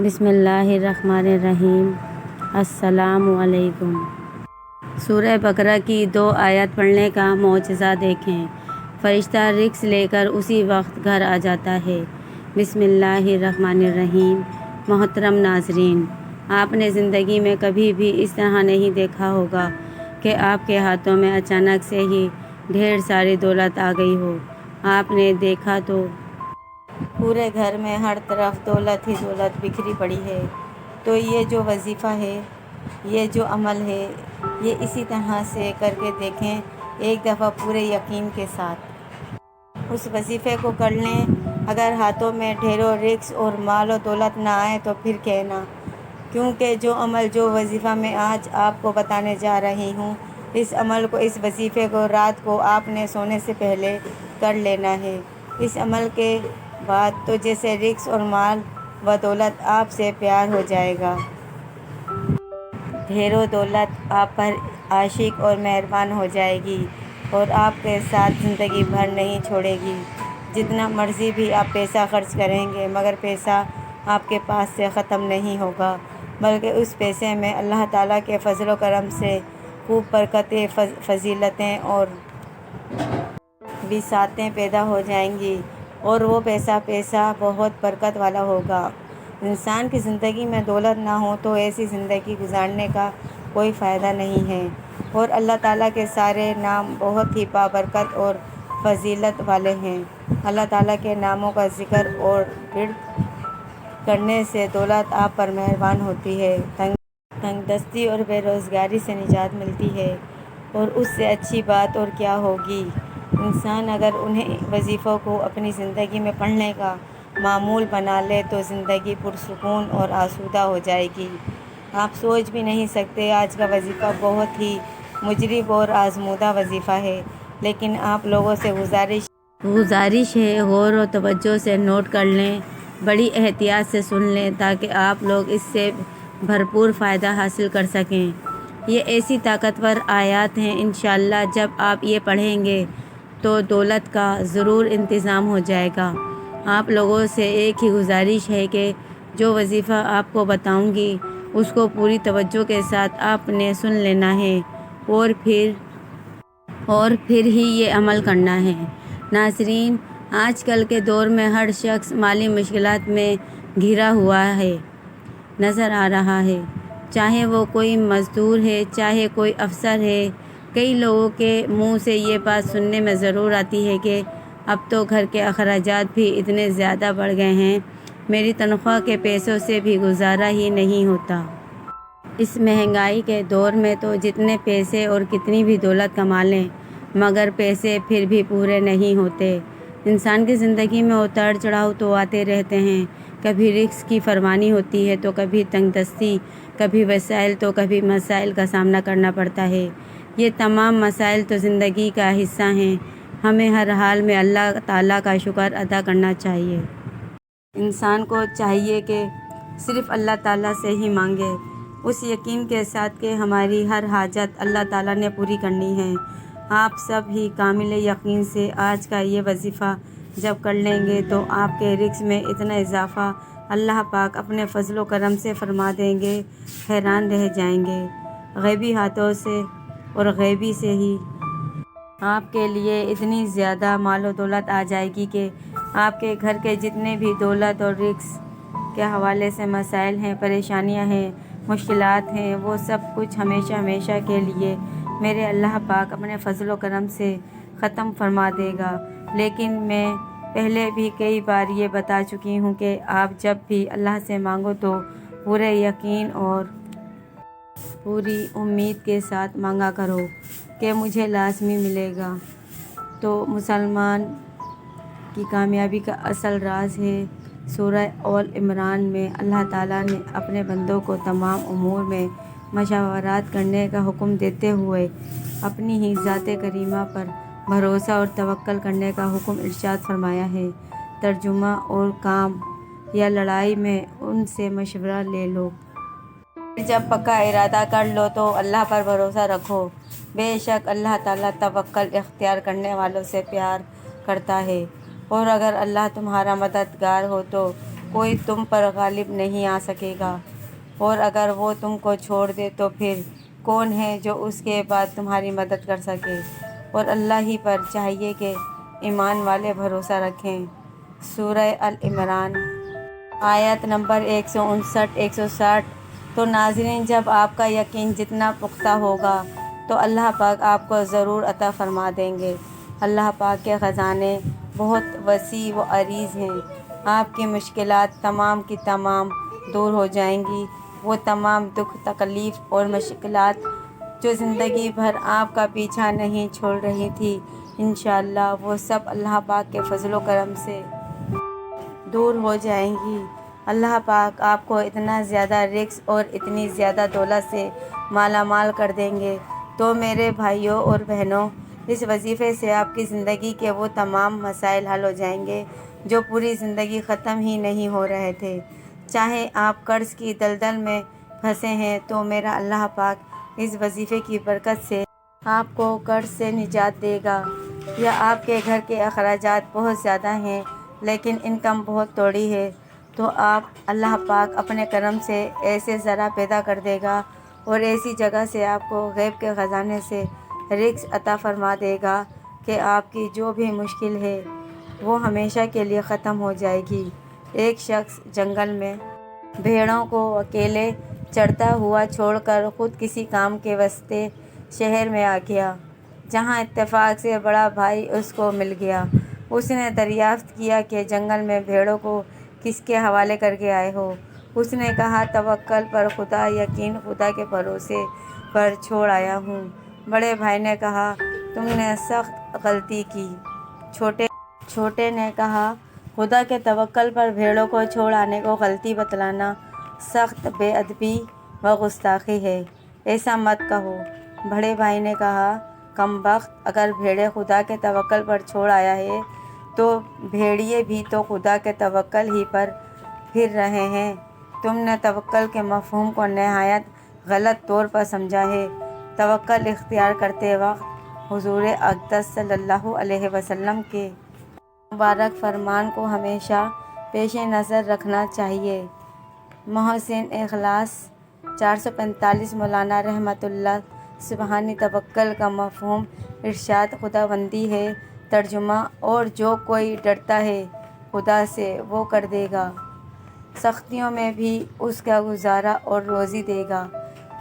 بسم اللہ الرحمن الرحیم۔ السلام علیکم۔ سورہ بقرہ کی 2 آیات پڑھنے کا معجزہ دیکھیں۔ فرشتہ رزق لے کر اسی وقت گھر آ جاتا ہے۔ بسم اللہ الرحمن الرحیم۔ محترم ناظرین، آپ نے زندگی میں کبھی بھی اس طرح نہیں دیکھا ہوگا کہ آپ کے ہاتھوں میں اچانک سے ہی ڈھیر ساری دولت آ گئی ہو۔ آپ نے دیکھا تو پورے گھر میں ہر طرف دولت ہی دولت بکھری پڑی ہے۔ تو یہ جو وظیفہ ہے، یہ جو عمل ہے، یہ اسی طرح سے کر کے دیکھیں ایک دفعہ پورے یقین کے ساتھ۔ اس وظیفے کو کر لیں۔ اگر ہاتھوں میں ڈھیروں رزق اور مال و دولت نہ آئے تو پھر کہنا، کیونکہ جو عمل جو وظیفہ میں آج آپ کو بتانے جا رہی ہوں، اس عمل کو، اس وظیفے کو رات کو آپ نے سونے سے پہلے کر لینا ہے۔ اس عمل کے بعد تو جیسے رزق اور مال و دولت آپ سے پیار ہو جائے گا۔ ڈھیروں دولت آپ پر عاشق اور مہربان ہو جائے گی اور آپ کے ساتھ زندگی بھر نہیں چھوڑے گی۔ جتنا مرضی بھی آپ پیسہ خرچ کریں گے مگر پیسہ آپ کے پاس سے ختم نہیں ہوگا، بلکہ اس پیسے میں اللہ تعالیٰ کے فضل و کرم سے خوب برکتیں، فضیلتیں اور بساطیں پیدا ہو جائیں گی اور وہ پیسہ بہت برکت والا ہوگا۔ انسان کی زندگی میں دولت نہ ہو تو ایسی زندگی گزارنے کا کوئی فائدہ نہیں ہے، اور اللہ تعالیٰ کے سارے نام بہت ہی بابرکت اور فضیلت والے ہیں۔ اللہ تعالیٰ کے ناموں کا ذکر اور ورد کرنے سے دولت آپ پر مہربان ہوتی ہے، تنگ دستی اور بے روزگاری سے نجات ملتی ہے، اور اس سے اچھی بات اور کیا ہوگی۔ انسان اگر انہیں وظیفوں کو اپنی زندگی میں پڑھنے کا معمول بنا لے تو زندگی پرسکون اور آسودہ ہو جائے گی۔ آپ سوچ بھی نہیں سکتے، آج کا وظیفہ بہت ہی مجرب اور آزمودہ وظیفہ ہے، لیکن آپ لوگوں سے گزارش ہے غور و توجہ سے نوٹ کر لیں، بڑی احتیاط سے سن لیں تاکہ آپ لوگ اس سے بھرپور فائدہ حاصل کر سکیں۔ یہ ایسی طاقتور آیات ہیں، انشاءاللہ جب آپ یہ پڑھیں گے تو دولت کا ضرور انتظام ہو جائے گا۔ آپ لوگوں سے ایک ہی گزارش ہے کہ جو وظیفہ آپ کو بتاؤں گی اس کو پوری توجہ کے ساتھ آپ نے سن لینا ہے اور پھر ہی یہ عمل کرنا ہے۔ ناظرین، آج کل کے دور میں ہر شخص مالی مشکلات میں گھرا ہوا ہے نظر آ رہا ہے، چاہے وہ کوئی مزدور ہے، چاہے کوئی افسر ہے۔ کئی لوگوں کے منہ سے یہ بات سننے میں ضرور آتی ہے کہ اب تو گھر کے اخراجات بھی اتنے زیادہ بڑھ گئے ہیں، میری تنخواہ کے پیسوں سے بھی گزارا ہی نہیں ہوتا۔ اس مہنگائی کے دور میں تو جتنے پیسے اور کتنی بھی دولت کما لیں مگر پیسے پھر بھی پورے نہیں ہوتے۔ انسان کی زندگی میں اتار چڑھاؤ تو آتے رہتے ہیں، کبھی رزق کی فراوانی ہوتی ہے تو کبھی تنگ دستی، کبھی وسائل تو کبھی مسائل کا سامنا کرنا پڑتا ہے۔ یہ تمام مسائل تو زندگی کا حصہ ہیں، ہمیں ہر حال میں اللہ تعالیٰ کا شکر ادا کرنا چاہیے۔ انسان کو چاہیے کہ صرف اللہ تعالیٰ سے ہی مانگے، اس یقین کے ساتھ کہ ہماری ہر حاجت اللہ تعالیٰ نے پوری کرنی ہے۔ آپ سب ہی کامل یقین سے آج کا یہ وظیفہ جب کر لیں گے تو آپ کے رزق میں اتنا اضافہ اللہ پاک اپنے فضل و کرم سے فرما دیں گے، حیران رہ جائیں گے۔ غیبی ہاتھوں سے اور غیبی سے ہی آپ کے لیے اتنی زیادہ مال و دولت آ جائے گی کہ آپ کے گھر کے جتنے بھی دولت اور رزق کے حوالے سے مسائل ہیں، پریشانیاں ہیں، مشکلات ہیں، وہ سب کچھ ہمیشہ ہمیشہ کے لیے میرے اللہ پاک اپنے فضل و کرم سے ختم فرما دے گا۔ لیکن میں پہلے بھی کئی بار یہ بتا چکی ہوں کہ آپ جب بھی اللہ سے مانگو تو پورے یقین اور پوری امید کے ساتھ مانگا کرو کہ مجھے لازمی ملے گا۔ تو مسلمان کی کامیابی کا اصل راز ہے۔ سورہ آل عمران میں اللہ تعالیٰ نے اپنے بندوں کو تمام امور میں مشاورات کرنے کا حکم دیتے ہوئے اپنی ہی ذات کریمہ پر بھروسہ اور توکل کرنے کا حکم ارشاد فرمایا ہے۔ ترجمہ: اور کام یا لڑائی میں ان سے مشورہ لے لو۔ پھر جب پکا ارادہ کر لو تو اللہ پر بھروسہ رکھو، بے شک اللہ تعالیٰ توکل اختیار کرنے والوں سے پیار کرتا ہے، اور اگر اللہ تمہارا مددگار ہو تو کوئی تم پر غالب نہیں آ سکے گا، اور اگر وہ تم کو چھوڑ دے تو پھر کون ہے جو اس کے بعد تمہاری مدد کر سکے، اور اللہ ہی پر چاہیے کہ ایمان والے بھروسہ رکھیں۔ سورہ العمران آیت نمبر 159-160۔ تو ناظرین، جب آپ کا یقین جتنا پختہ ہوگا تو اللہ پاک آپ کو ضرور عطا فرما دیں گے۔ اللہ پاک کے خزانے بہت وسیع و عریض ہیں۔ آپ کی مشکلات تمام کی تمام دور ہو جائیں گی۔ وہ تمام دکھ، تکلیف اور مشکلات جو زندگی بھر آپ کا پیچھا نہیں چھوڑ رہی تھی، انشاءاللہ وہ سب اللہ پاک کے فضل و کرم سے دور ہو جائیں گی۔ اللہ پاک آپ کو اتنا زیادہ رزق اور اتنی زیادہ دولت سے مالا مال کر دیں گے۔ تو میرے بھائیوں اور بہنوں، اس وظیفے سے آپ کی زندگی کے وہ تمام مسائل حل ہو جائیں گے جو پوری زندگی ختم ہی نہیں ہو رہے تھے۔ چاہے آپ قرض کی دلدل میں پھنسے ہیں تو میرا اللہ پاک اس وظیفے کی برکت سے آپ کو قرض سے نجات دے گا، یا آپ کے گھر کے اخراجات بہت زیادہ ہیں لیکن انکم بہت تھوڑی ہے، تو آپ اللہ پاک اپنے کرم سے ایسے ذرا پیدا کر دے گا اور ایسی جگہ سے آپ کو غیب کے خزانے سے رزق عطا فرما دے گا کہ آپ کی جو بھی مشکل ہے وہ ہمیشہ کے لیے ختم ہو جائے گی۔ ایک شخص جنگل میں بھیڑوں کو اکیلے چرتا ہوا چھوڑ کر خود کسی کام کے واسطے شہر میں آ گیا، جہاں اتفاق سے بڑا بھائی اس کو مل گیا۔ اس نے دریافت کیا کہ جنگل میں بھیڑوں کو کس کے حوالے کر کے آئے ہو؟ اس نے کہا، توکل پر خدا، یقین خدا کے بھروسے پر چھوڑ آیا ہوں۔ بڑے بھائی نے کہا، تم نے سخت غلطی کی۔ چھوٹے نے کہا، خدا کے توکل پر بھیڑوں کو چھوڑ آنے کو غلطی بتلانا سخت بے ادبی و گستاخی ہے، ایسا مت کہو۔ بڑے بھائی نے کہا، کم بخت، اگر بھیڑیں خدا کے توکل پر چھوڑ آیا ہے تو بھیڑیے بھی تو خدا کے توکل ہی پر پھر رہے ہیں۔ تم نے توکل کے مفہوم کو نہایت غلط طور پر سمجھا ہے۔ توکل اختیار کرتے وقت حضور اقدس صلی اللہ علیہ وسلم کے مبارک فرمان کو ہمیشہ پیش نظر رکھنا چاہیے۔ محسن اخلاص 445 مولانا رحمۃ اللہ سبحانی توکل کا مفہوم ارشاد خداوندی ہے۔ ترجمہ، اور جو کوئی ڈرتا ہے خدا سے وہ کر دے گا، سختیوں میں بھی اس کا گزارا اور روزی دے گا،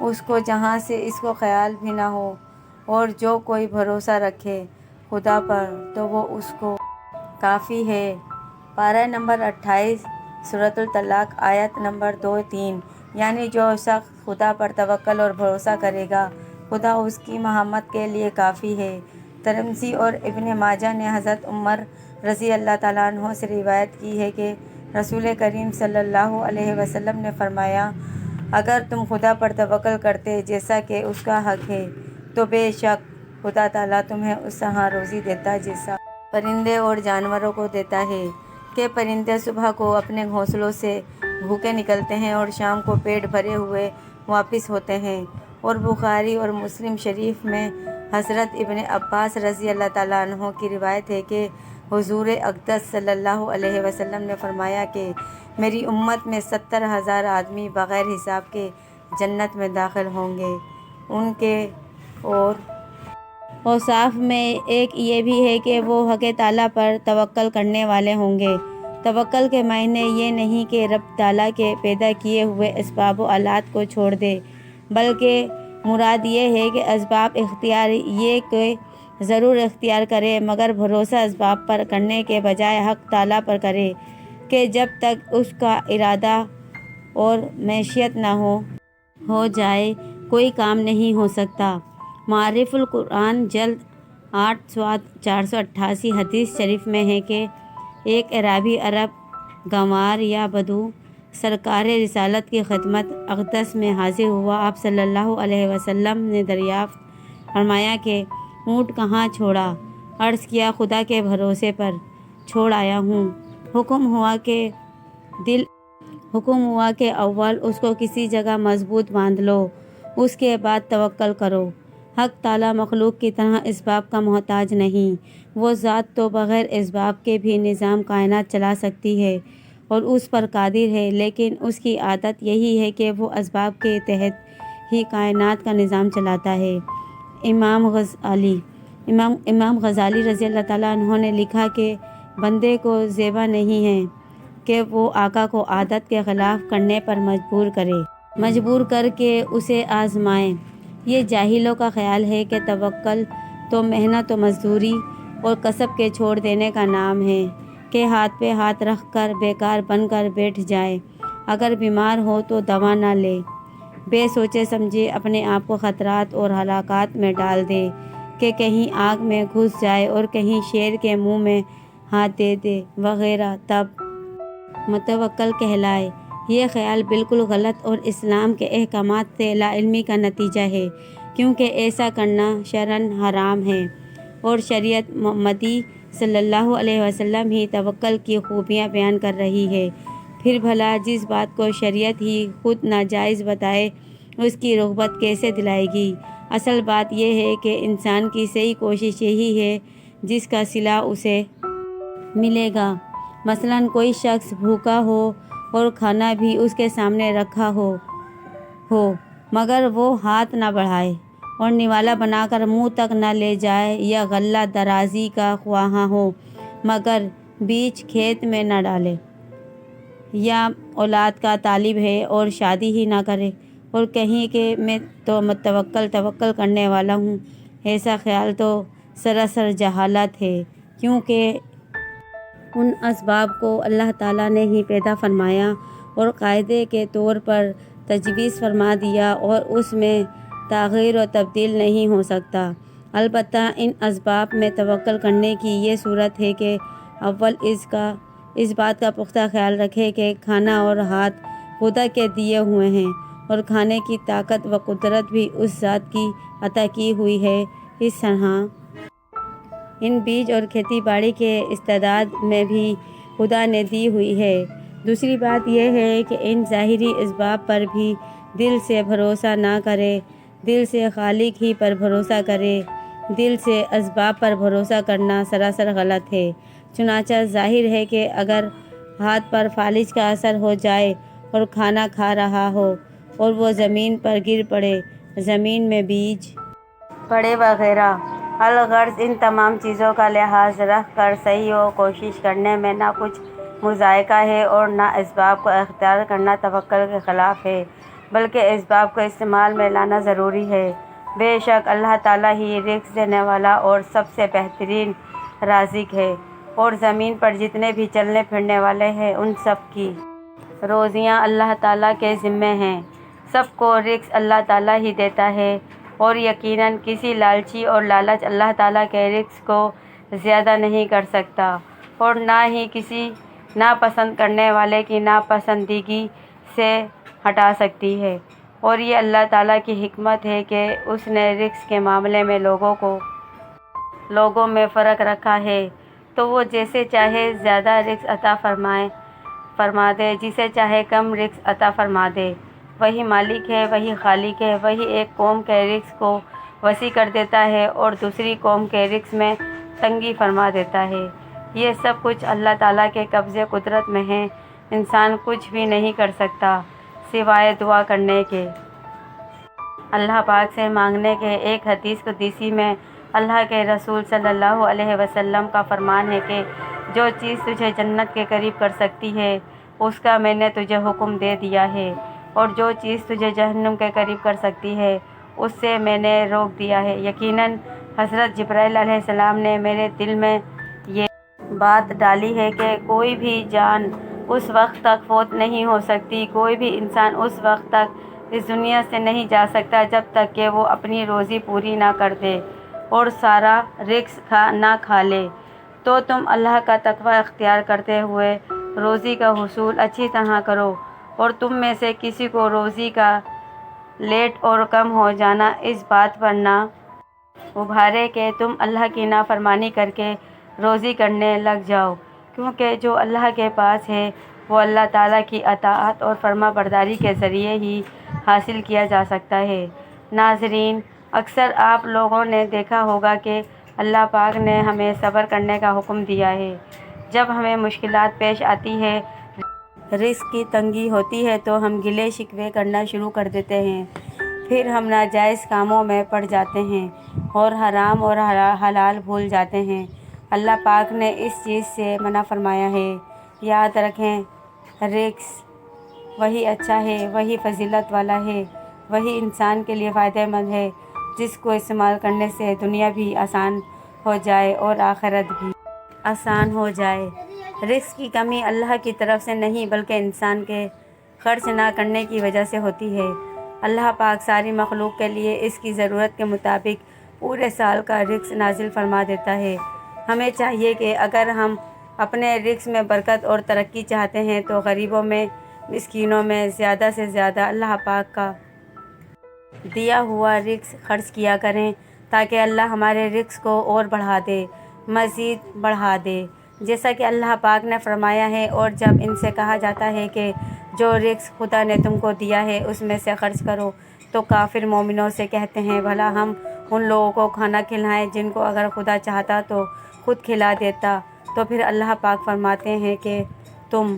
اس کو جہاں سے اس کو خیال بھی نہ ہو، اور جو کوئی بھروسہ رکھے خدا پر تو وہ اس کو کافی ہے۔ پارہ نمبر 28 سورۃ الطلاق آیت نمبر 2-3۔ یعنی جو شخص خدا پر توکل اور بھروسہ کرے گا، خدا اس کی مہمت کے لیے کافی ہے۔ ترمذی اور ابن ماجہ نے حضرت عمر رضی اللہ تعالیٰ عنہ سے روایت کی ہے کہ رسول کریم صلی اللہ علیہ وسلم نے فرمایا، اگر تم خدا پر توکل کرتے جیسا کہ اس کا حق ہے تو بے شک خدا تعالیٰ تمہیں اس طرح روزی دیتا جیسا پرندے اور جانوروں کو دیتا ہے، کہ پرندے صبح کو اپنے گھونسلوں سے بھوکے نکلتے ہیں اور شام کو پیٹ بھرے ہوئے واپس ہوتے ہیں۔ اور بخاری اور مسلم شریف میں حضرت ابن عباس رضی اللہ تعالیٰ عنہ کی روایت ہے کہ حضور اقدس صلی اللہ علیہ وسلم نے فرمایا کہ میری امت میں 70,000 آدمی بغیر حساب کے جنت میں داخل ہوں گے۔ ان کے اور اوصاف میں ایک یہ بھی ہے کہ وہ حق تعالیٰ پر توکل کرنے والے ہوں گے۔ توکل کے معنی یہ نہیں کہ رب تعالیٰ کے پیدا کیے ہوئے اسباب و آلات کو چھوڑ دے، بلکہ مراد یہ ہے کہ اسباب اختیار یہ کہ ضرور اختیار کرے، مگر بھروسہ اسباب پر کرنے کے بجائے حق تعالیٰ پر کرے کہ جب تک اس کا ارادہ اور مشیت نہ ہو جائے کوئی کام نہیں ہو سکتا۔ معارف القرآن جلد 8 صفحہ 488 حدیث شریف میں ہے کہ ایک اعرابی عرب گنوار یا بدو سرکار رسالت کی خدمت اقدس میں حاضر ہوا۔ آپ صلی اللہ علیہ وسلم نے دریافت فرمایا کہ اونٹ کہاں چھوڑا؟ عرض کیا، خدا کے بھروسے پر چھوڑ آیا ہوں۔ حکم ہوا کہ اول اس کو کسی جگہ مضبوط باندھ لو، اس کے بعد توکل کرو۔ حق تعالیٰ مخلوق کی طرح اسباب کا محتاج نہیں، وہ ذات تو بغیر اسباب کے بھی نظام کائنات چلا سکتی ہے، اور اس پر قادر ہے، لیکن اس کی عادت یہی ہے کہ وہ اسباب کے تحت ہی کائنات کا نظام چلاتا ہے۔ امام غزالی رضی اللہ تعالیٰ عنہ نے لکھا کہ بندے کو زیبا نہیں ہے کہ وہ آقا کو عادت کے خلاف کرنے پر مجبور کر کے اسے آزمائے۔ یہ جاہلوں کا خیال ہے کہ توکل تو محنت و مزدوری اور کسب کے چھوڑ دینے کا نام ہے کہ ہاتھ پہ ہاتھ رکھ کر بیکار بن کر بیٹھ جائے، اگر بیمار ہو تو دوا نہ لے، بے سوچے سمجھے اپنے آپ کو خطرات اور ہلاکت میں ڈال دے کہ کہیں آگ میں گھس جائے اور کہیں شیر کے منہ میں ہاتھ دے دے وغیرہ، تب متوکل کہلائے۔ یہ خیال بالکل غلط اور اسلام کے احکامات سے لا علمی کا نتیجہ ہے، کیونکہ ایسا کرنا شرعاً حرام ہے، اور شریعت محمدی صلی اللہ علیہ وسلم ہی توکل کی خوبیاں بیان کر رہی ہے۔ پھر بھلا جس بات کو شریعت ہی خود ناجائز بتائے اس کی رغبت کیسے دلائے گی؟ اصل بات یہ ہے کہ انسان کی صحیح کوشش یہی ہے جس کا صلہ اسے ملے گا۔ مثلاً کوئی شخص بھوکا ہو اور کھانا بھی اس کے سامنے رکھا ہو مگر وہ ہاتھ نہ بڑھائے اور نوالا بنا کر منہ تک نہ لے جائے، یا غلہ درازی کا خواہاں ہو مگر بیج کھیت میں نہ ڈالے، یا اولاد کا طالب ہے اور شادی ہی نہ کرے اور کہیں کہ میں تو توکل کرنے والا ہوں، ایسا خیال تو سراسر جہالت ہے، کیونکہ ان اسباب کو اللہ تعالیٰ نے ہی پیدا فرمایا اور قاعدے کے طور پر تجویز فرما دیا، اور اس میں تغیر و تبدیل نہیں ہو سکتا۔ البتہ ان اسباب میں توکل کرنے کی یہ صورت ہے کہ اول اس بات کا پختہ خیال رکھے کہ کھانا اور ہاتھ خدا کے دیے ہوئے ہیں، اور کھانے کی طاقت و قدرت بھی اس ذات کی عطا کی ہوئی ہے، اس طرح ان بیج اور کھیتی باڑی کے استعداد میں بھی خدا نے دی ہوئی ہے۔ دوسری بات یہ ہے کہ ان ظاہری اسباب پر بھی دل سے بھروسہ نہ کرے، دل سے خالق ہی پر بھروسہ کرے۔ دل سے اسباب پر بھروسہ کرنا سراسر غلط ہے۔ چنانچہ ظاہر ہے کہ اگر ہاتھ پر فالج کا اثر ہو جائے اور کھانا کھا رہا ہو اور وہ زمین پر گر پڑے، زمین میں بیج پڑے وغیرہ، الغرض ان تمام چیزوں کا لحاظ رکھ کر صحیح و کوشش کرنے میں نہ کچھ مذائقہ ہے اور نہ اسباب کو اختیار کرنا توکل کے خلاف ہے، بلکہ اسباب کو استعمال میں لانا ضروری ہے۔ بے شک اللہ تعالیٰ ہی رزق دینے والا اور سب سے بہترین رازق ہے، اور زمین پر جتنے بھی چلنے پھرنے والے ہیں ان سب کی روزیاں اللہ تعالیٰ کے ذمے ہیں، سب کو رزق اللہ تعالیٰ ہی دیتا ہے، اور یقیناً کسی لالچی اور لالچ اللہ تعالیٰ کے رزق کو زیادہ نہیں کر سکتا، اور نہ ہی کسی ناپسند کرنے والے کی ناپسندیدگی سے ہٹا سکتی ہے، اور یہ اللہ تعالیٰ کی حکمت ہے کہ اس نے رزق کے معاملے میں لوگوں میں فرق رکھا ہے، تو وہ جیسے چاہے زیادہ رزق عطا فرما دے، جسے چاہے کم رزق عطا فرما دے۔ وہی مالک ہے، وہی خالق ہے، وہی ایک قوم کے رزق کو وسیع کر دیتا ہے اور دوسری قوم کے رزق میں تنگی فرما دیتا ہے۔ یہ سب کچھ اللہ تعالیٰ کے قبضے قدرت میں ہے، انسان کچھ بھی نہیں کر سکتا سوائے دعا کرنے کے، اللہ پاک سے مانگنے کے۔ ایک حدیث قدسی میں اللہ کے رسول صلی اللہ علیہ وسلم کا فرمان ہے کہ جو چیز تجھے جنت کے قریب کر سکتی ہے اس کا میں نے تجھے حکم دے دیا ہے، اور جو چیز تجھے جہنم کے قریب کر سکتی ہے اس سے میں نے روک دیا ہے۔ یقیناً حضرت جبرائیل علیہ السلام نے میرے دل میں یہ بات ڈالی ہے کہ کوئی بھی جان اس وقت تک فوت نہیں ہو سکتی، کوئی بھی انسان اس وقت تک اس دنیا سے نہیں جا سکتا جب تک کہ وہ اپنی روزی پوری نہ کر دے اور سارا رزق نہ کھا لے۔ تو تم اللہ کا تقوی اختیار کرتے ہوئے روزی کا حصول اچھی طرح کرو، اور تم میں سے کسی کو روزی کا لیٹ اور کم ہو جانا اس بات پر نہ ابھارے کہ تم اللہ کی نافرمانی کر کے روزی کرنے لگ جاؤ، کیونکہ جو اللہ کے پاس ہے وہ اللہ تعالیٰ کی اطاعت اور فرما برداری کے ذریعے ہی حاصل کیا جا سکتا ہے۔ ناظرین، اکثر آپ لوگوں نے دیکھا ہوگا کہ اللہ پاک نے ہمیں صبر کرنے کا حکم دیا ہے۔ جب ہمیں مشکلات پیش آتی ہے، رزق کی تنگی ہوتی ہے تو ہم گلے شکوے کرنا شروع کر دیتے ہیں، پھر ہم ناجائز کاموں میں پڑ جاتے ہیں اور حرام اور حلال بھول جاتے ہیں۔ اللہ پاک نے اس چیز سے منع فرمایا ہے۔ یاد رکھیں، رزق وہی اچھا ہے، وہی فضیلت والا ہے، وہی انسان کے لیے فائدہ مند ہے جس کو استعمال کرنے سے دنیا بھی آسان ہو جائے اور آخرت بھی آسان ہو جائے۔ رزق کی کمی اللہ کی طرف سے نہیں بلکہ انسان کے خرچ نہ کرنے کی وجہ سے ہوتی ہے۔ اللہ پاک ساری مخلوق کے لیے اس کی ضرورت کے مطابق پورے سال کا رزق نازل فرما دیتا ہے۔ ہمیں چاہیے کہ اگر ہم اپنے رزق میں برکت اور ترقی چاہتے ہیں تو غریبوں میں، مسکینوں میں زیادہ سے زیادہ اللہ پاک کا دیا ہوا رزق خرچ کیا کریں تاکہ اللہ ہمارے رزق کو اور بڑھا دے، مزید بڑھا دے، جیسا کہ اللہ پاک نے فرمایا ہے۔ اور جب ان سے کہا جاتا ہے کہ جو رزق خدا نے تم کو دیا ہے اس میں سے خرچ کرو، تو کافر مومنوں سے کہتے ہیں بھلا ہم ان لوگوں کو کھانا کھلائیں جن کو اگر خدا چاہتا تو خود کھلا دیتا۔ تو پھر اللہ پاک فرماتے ہیں کہ تم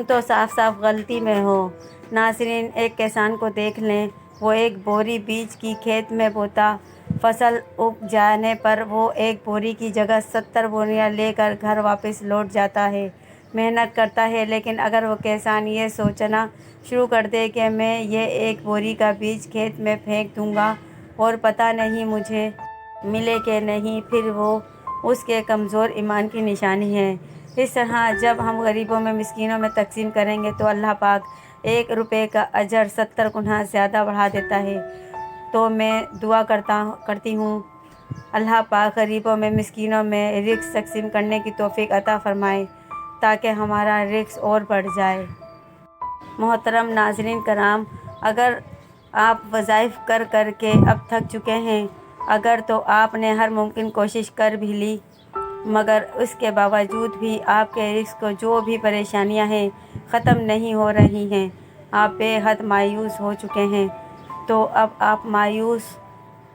تو صاف صاف غلطی میں ہو۔ ناظرین، ایک کسان کو دیکھ لیں، وہ ایک بوری بیج کی کھیت میں بوتا، فصل اگ جانے پر وہ ایک بوری کی جگہ 70 بوریاں لے کر گھر واپس لوٹ جاتا ہے، محنت کرتا ہے۔ لیکن اگر وہ کسان یہ سوچنا شروع کر دے کہ میں یہ ایک بوری کا بیج کھیت میں پھینک دوں گا اور پتہ نہیں مجھے ملے کہ نہیں، پھر وہ اس کے کمزور ایمان کی نشانی ہے۔ اس طرح جب ہم غریبوں میں، مسکینوں میں تقسیم کریں گے تو اللہ پاک 1 روپے کا اجر 70 گنا زیادہ بڑھا دیتا ہے۔ تو میں دعا کرتی ہوں اللہ پاک غریبوں میں، مسکینوں میں رزق تقسیم کرنے کی توفیق عطا فرمائے تاکہ ہمارا رزق اور بڑھ جائے۔ محترم ناظرین کرام، اگر آپ وظائف کر کر کے اب تھک چکے ہیں، اگر تو آپ نے ہر ممکن کوشش کر بھی لی مگر اس کے باوجود بھی آپ کے رزق کو جو بھی پریشانیاں ہیں ختم نہیں ہو رہی ہیں، آپ بے حد مایوس ہو چکے ہیں، تو اب آپ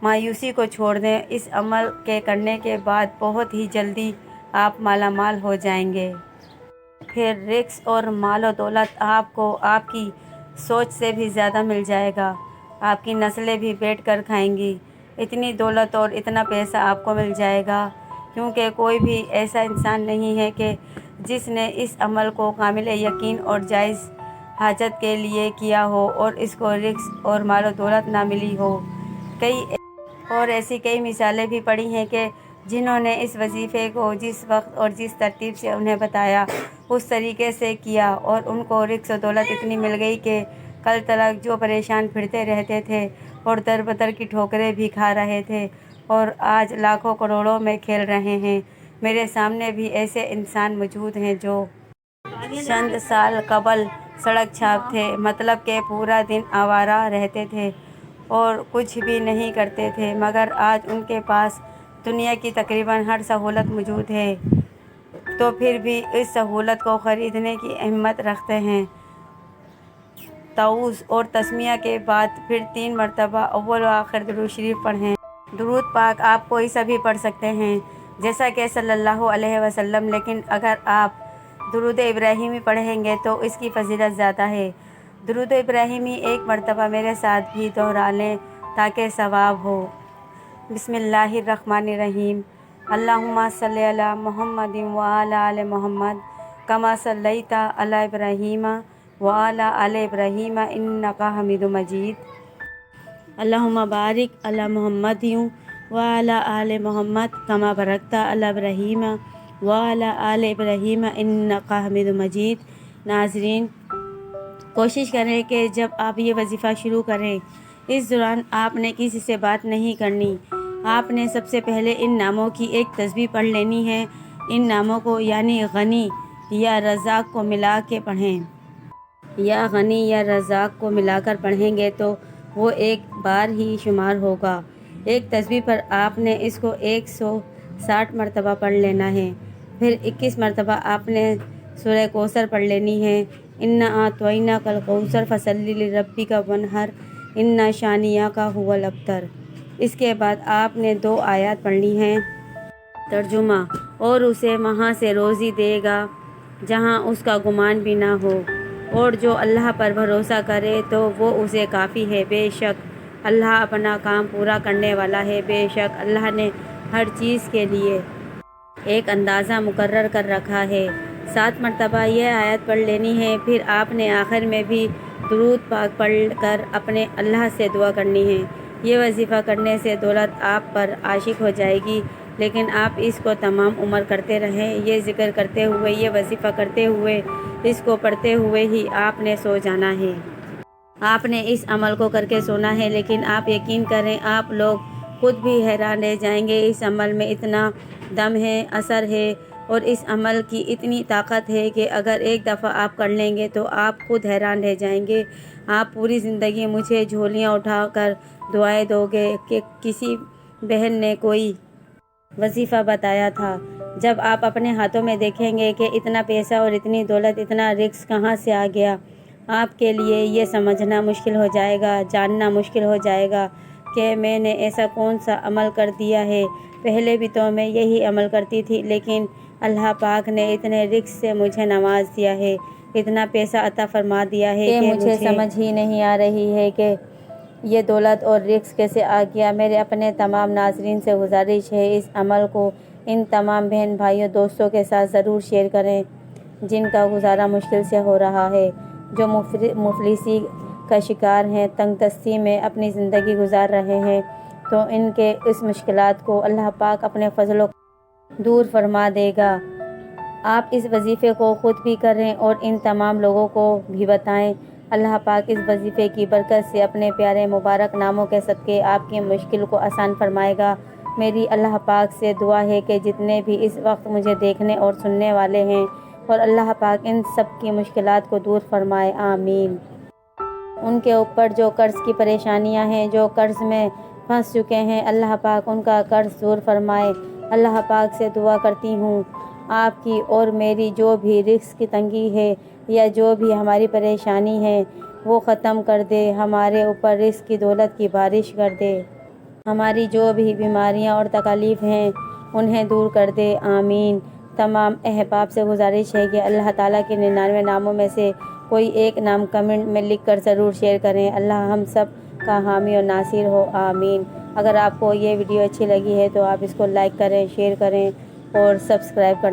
مایوسی کو چھوڑ دیں۔ اس عمل کے کرنے کے بعد بہت ہی جلدی آپ مالا مال ہو جائیں گے۔ پھر رزق اور مال و دولت آپ کو آپ کی سوچ سے بھی زیادہ مل جائے گا، آپ کی نسلیں بھی بیٹھ کر کھائیں گی۔ اتنی دولت اور اتنا پیسہ آپ کو مل جائے گا کیونکہ کوئی بھی ایسا انسان نہیں ہے کہ جس نے اس عمل کو کامل یقین اور جائز حاجت کے لیے کیا ہو اور اس کو رزق اور مال و دولت نہ ملی ہو۔ ایسی کئی مثالیں بھی پڑھی ہیں کہ جنہوں نے اس وظیفے کو جس وقت اور جس ترتیب سے انہیں بتایا اس طریقے سے کیا اور ان کو رزق و دولت اتنی مل گئی کہ کل تلک جو پریشان پھرتے رہتے تھے اور در بدر کی ٹھوکریں بھی کھا رہے تھے اور آج لاکھوں کروڑوں میں کھیل رہے ہیں۔ میرے سامنے بھی ایسے انسان موجود ہیں جو چند سال قبل سڑک چھاپ تھے، مطلب کہ پورا دن آوارہ رہتے تھے اور کچھ بھی نہیں کرتے تھے، مگر آج ان کے پاس دنیا کی تقریباً ہر سہولت موجود ہے، تو پھر بھی اس سہولت کو خریدنے کی ہمت رکھتے ہیں۔ تعوذ اور تسمیہ کے بعد پھر 3 مرتبہ اول و آخر درود شریف پڑھیں۔ درود پاک آپ کوئی سا بھی پڑھ سکتے ہیں جیسا کہ صلی اللہ علیہ وسلم، لیکن اگر آپ درود ابراہیمی پڑھیں گے تو اس کی فضیلت زیادہ ہے۔ درود ابراہیمی 1 مرتبہ میرے ساتھ بھی دہرا لیں تاکہ ثواب ہو۔ بسم اللہ الرحمن الرحیم۔ اللہم صلی علی محمد وعلی آل محمد کما صلیت علی ابراہیم وعلی آل ابراہیم انک حمید مجید۔ اللہم بارک علی محمد وعلی آل محمد کما بارکت علی ابراہیم وعلی آل ابراہیم انک حمید مجید۔ ناظرین، کوشش کریں کہ جب آپ یہ وظیفہ شروع کریں اس دوران آپ نے کسی سے بات نہیں کرنی۔ آپ نے سب سے پہلے ان ناموں کی ایک تسبیح پڑھ لینی ہے۔ ان ناموں کو یعنی غنی یا رزاق کو ملا کے پڑھیں، یا غنی یا رزاق کو ملا کر پڑھیں گے تو وہ ایک بار ہی شمار ہوگا۔ ایک تسبیح پر آپ نے اس کو 160 مرتبہ پڑھ لینا ہے۔ پھر 21 مرتبہ آپ نے سورہ کوثر پڑھ لینی ہے۔ انا اعطیناک الکوثر فصلی لربک وانحر ان شانئک ھو الابتر۔ اس کے بعد آپ نے 2 آیات پڑھنی ہیں۔ ترجمہ: اور اسے وہاں سے روزی دے گا جہاں اس کا گمان بھی نہ ہو، اور جو اللہ پر بھروسہ کرے تو وہ اسے کافی ہے۔ بے شک اللہ اپنا کام پورا کرنے والا ہے۔ بے شک اللہ نے ہر چیز کے لیے ایک اندازہ مقرر کر رکھا ہے۔ 7 مرتبہ یہ آیت پڑھ لینی ہے، پھر آپ نے آخر میں بھی درود پاک پڑھ کر اپنے اللہ سے دعا کرنی ہے۔ یہ وظیفہ کرنے سے دولت آپ پر عاشق ہو جائے گی، لیکن آپ اس کو تمام عمر کرتے رہیں۔ یہ ذکر کرتے ہوئے، یہ وظیفہ کرتے ہوئے، اس کو پڑھتے ہوئے ہی آپ نے سو جانا ہے۔ آپ نے اس عمل کو کر کے سونا ہے، لیکن آپ یقین کریں آپ لوگ خود بھی حیران رہ جائیں گے۔ اس عمل میں اتنا دم ہے، اثر ہے، اور اس عمل کی اتنی طاقت ہے کہ اگر ایک دفعہ آپ کر لیں گے تو آپ خود حیران رہ جائیں گے۔ آپ پوری زندگی مجھے جھولیاں اٹھا کر دعائیں دو گے کہ کسی بہن نے کوئی وظیفہ بتایا تھا۔ جب آپ اپنے ہاتھوں میں دیکھیں گے کہ اتنا پیسہ اور اتنی دولت، اتنا رزق کہاں سے آ گیا، آپ کے لیے یہ سمجھنا مشکل ہو جائے گا، جاننا مشکل ہو جائے گا کہ میں نے ایسا کون سا عمل کر دیا ہے۔ پہلے بھی تو میں یہی عمل کرتی تھی، لیکن اللہ پاک نے اتنے رزق سے مجھے نواز دیا ہے، اتنا پیسہ عطا فرما دیا ہے کہ مجھے سمجھ ہی نہیں آ رہی ہے کہ یہ دولت اور رزق کیسے آ گیا۔ میرے اپنے تمام ناظرین سے گزارش ہے، اس عمل کو ان تمام بہن بھائیوں دوستوں کے ساتھ ضرور شیئر کریں جن کا گزارا مشکل سے ہو رہا ہے، جو مفلسی کا شکار ہیں، تنگ دستی میں اپنی زندگی گزار رہے ہیں، تو ان کے اس مشکلات کو اللہ پاک اپنے فضل و دور فرما دے گا۔ آپ اس وظیفے کو خود بھی کریں اور ان تمام لوگوں کو بھی بتائیں۔ اللہ پاک اس وظیفے کی برکت سے اپنے پیارے مبارک ناموں کے صدقے آپ کی مشکل کو آسان فرمائے گا۔ میری اللہ پاک سے دعا ہے کہ جتنے بھی اس وقت مجھے دیکھنے اور سننے والے ہیں، اور اللہ پاک ان سب کی مشکلات کو دور فرمائے، آمین۔ ان کے اوپر جو قرض کی پریشانیاں ہیں، جو قرض میں پھنس چکے ہیں، اللہ پاک ان کا قرض دور فرمائے۔ اللہ پاک سے دعا کرتی ہوں آپ کی اور میری جو بھی رزق کی تنگی ہے یا جو بھی ہماری پریشانی ہے وہ ختم کر دے، ہمارے اوپر رزق کی دولت کی بارش کر دے، ہماری جو بھی بیماریاں اور تکالیف ہیں انہیں دور کر دے، آمین۔ تمام احباب سے گزارش ہے کہ اللہ تعالیٰ کے 99 ناموں میں سے کوئی ایک نام کمنٹ میں لکھ کر ضرور شیئر کریں۔ اللہ ہم سب کا حامی اور ناصر ہو، آمین۔ اگر آپ کو یہ ویڈیو اچھی لگی ہے تو آپ اس کو لائک کریں، شیئر کریں اور سبسکرائب کریں۔